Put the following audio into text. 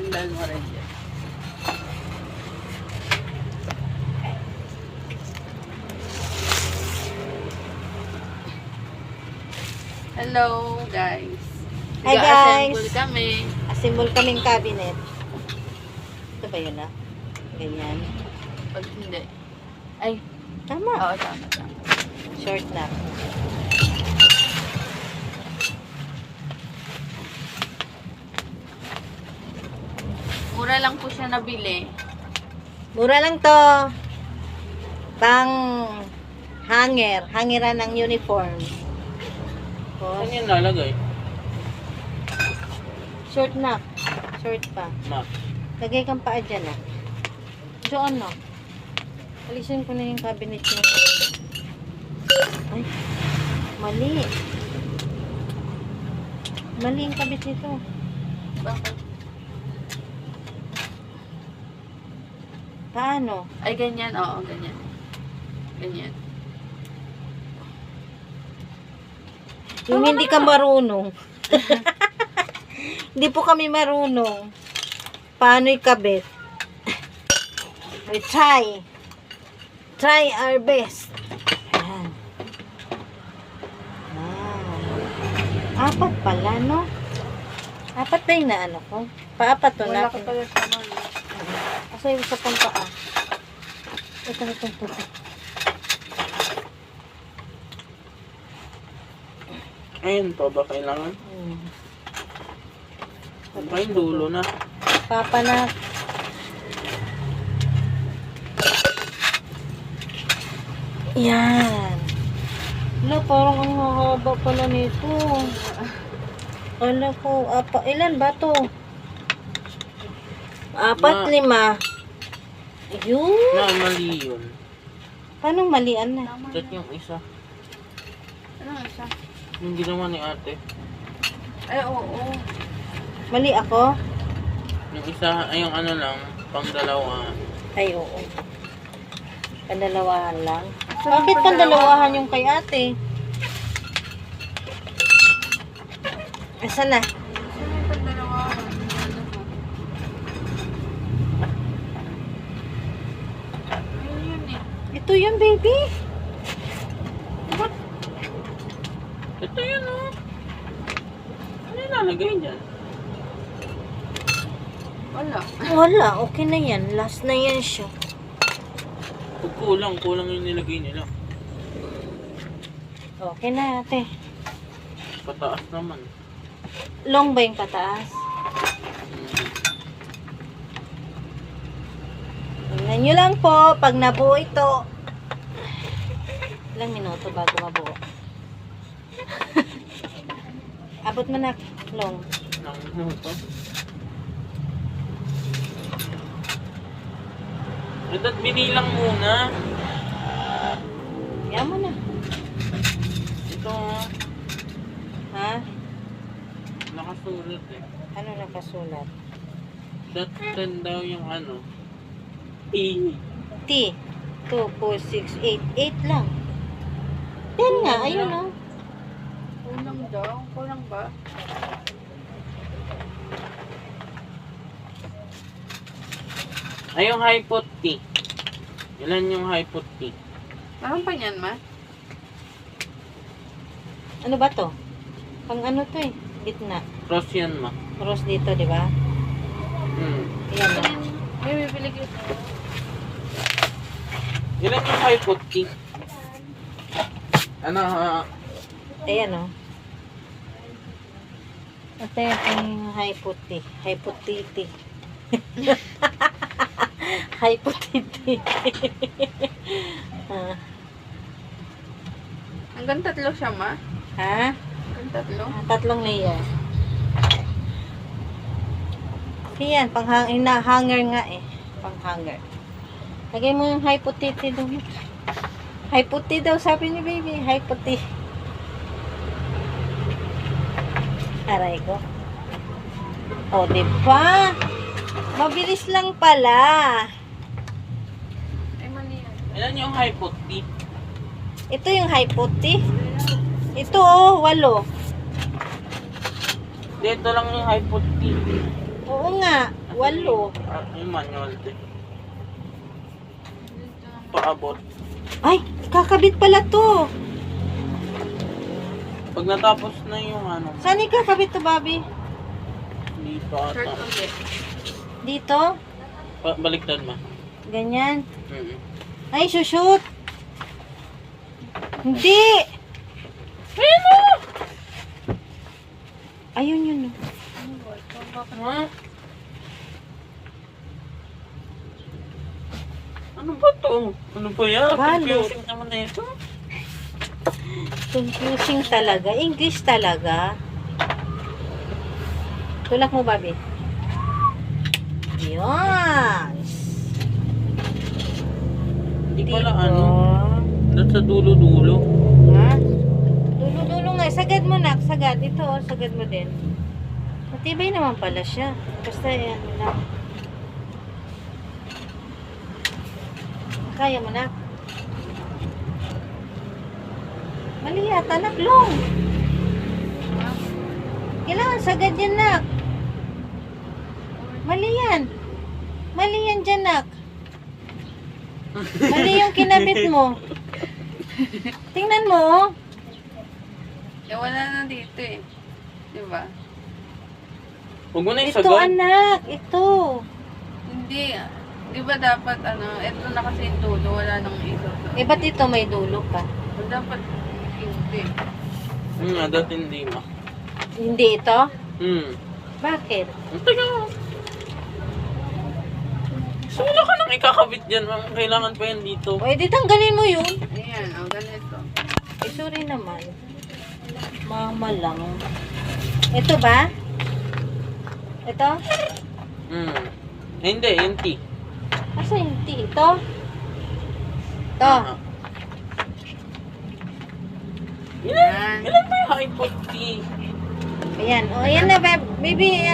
Tandaan mo rin dyan. Hello guys. Hi, Nag-assemble guys. kami. Assemble kaming cabinet. Ito ba yun ah? Ganyan. Pag hindi. Ay, Tama. oo, tama. Short na. Mura lang po siya nabili. Mura lang to. Pang hanger. Hangeran ng uniform. Saan yan lalagay? Short na. Short pa. Ma. Lagay kang paa dyan ah. Diyan no. Alisin ko na yung cabinet niya. Ay. Mali. Mali yung cabinet nito. Bakit? Paano? Ay, ganyan. Oo, ganyan. Ganyan. Yung hindi ka marunong. Hindi po kami marunong. Paano ikabit? We try. Try our best. Ayan. Apat pala, no? Apat ba yung naano ko? Paapat to Wala ka natin. pala sa mga. Kasi yung sa paa. Ito. Ayun pa ba kailangan? Ano yung dulo na? Papa na. Yan. Wala, parang ang haba pala nito. Wala ko. Ilan ba to? Apat, Ma. 5. Ayun. Na, mali yun. Paano malian na? Tama Check na. yung isa. Ano isa? Yung ginawa ni ate. Ay, oo. Mali ako? Yung isa, ay yung ano lang, pang dalawa. Ay, oo. Pandalawahan lang. Saan Bakit yung pandalawahan yung kay ate? Asan na? Saan yung pandalawa? Ano ko? Ayun yun eh. Ito yun, baby. Ito yun oh. Ano yung lalagay dyan? Wala. Wala, okay na yan. Last na yan siya. Pag kulang yung nilagay nila. Okay na, ate. Pataas naman. Long ba yung pataas? Tingnan nyo lang po, pag nabuo ito. Ilang minuto bago mabuo? Abot mo na, long. Nang ano to? Ito't binilang muna. Yan mo na. Ito, Ha? nakasulat eh. Ano nakasulat? That 10 daw yung ano. E. T. 2, 4, 6, 8. 8 lang. 10 nga, ayun o. Kulang daw. Kulang ba? Ay, yung hypot T. Ilan yung hypot T? Meron pa niyan, ma? Ano ba to? Pang ano to eh? Gitna. Cross yan ma. Cross dito, di ba? Ayan o. May bibili ko. Ilan yung hypot T? Ano, Ayan o. Ito yung hypoti. Hypotiti. Hypotiti. Hanggang 3 siya, ma? Ha? Hanggang 3? 3 layer. Yan, hanger nga eh. Pang hanger. Lagay mo yung hypotiti doon. Hypoti daw, sabi ni baby. Hypoti. Aray ko. O, diba? Mabilis lang pala. Ay, mali yan. ilan yung hypot T? Ito yung hypoti. Ito oh, 8. Dito lang yung hypot T. Oo nga. 8. Yung manual din. Paabot. Ay, kakabit pala to. Pag natapos na yung ano, Saan ikakabit to, Bobby? hindi pa Short ata. ulit. Dito? Baliktad ma. Ganyan. Mm. Ay, shoot. Hindi. Ayun yun. Ha? Ano ba to? Ano ba yan? Balo. Confusing naman na ito. Confusing talaga. English talaga. Tulak mo, Bobby. Yes. Hindi pala ano. Doon sa dulo-dulo. Ha? Dulo-dulo nga. Sagad mo, nak. Sagad. Ito, oh. Sagad mo din. Matibay naman pala siya. Basta yan, nak. Kaya mo, nak. Mali yata, nak. Long. Kailangan sagad yan, nak. Mali yan. Mali yan dyan, nak. Mali yung kinabit mo. Tingnan mo, oh. Eh, wala na dito eh. Diba? Huwag mo na Ito, isagad. anak. Ito. Hindi. Di ba dapat ito na kasi yung dulo, wala nang isa. Eh, ba't ito may dulo pa? Dapat hindi. Dati hindi ma. Hindi ito? Bakit? Ang taga. So, wala ka nang ikakabit dyan. Kailangan pa yan dito. O, edi tanggalin mo yun. Ayan, ganito. Eh, sorry naman. Mama lang. Ito ba? Ito? Hindi, yung T. Asa yung T? Ito? Ito. Ilan ba yung high T? Ayan. O, ayan na, baby.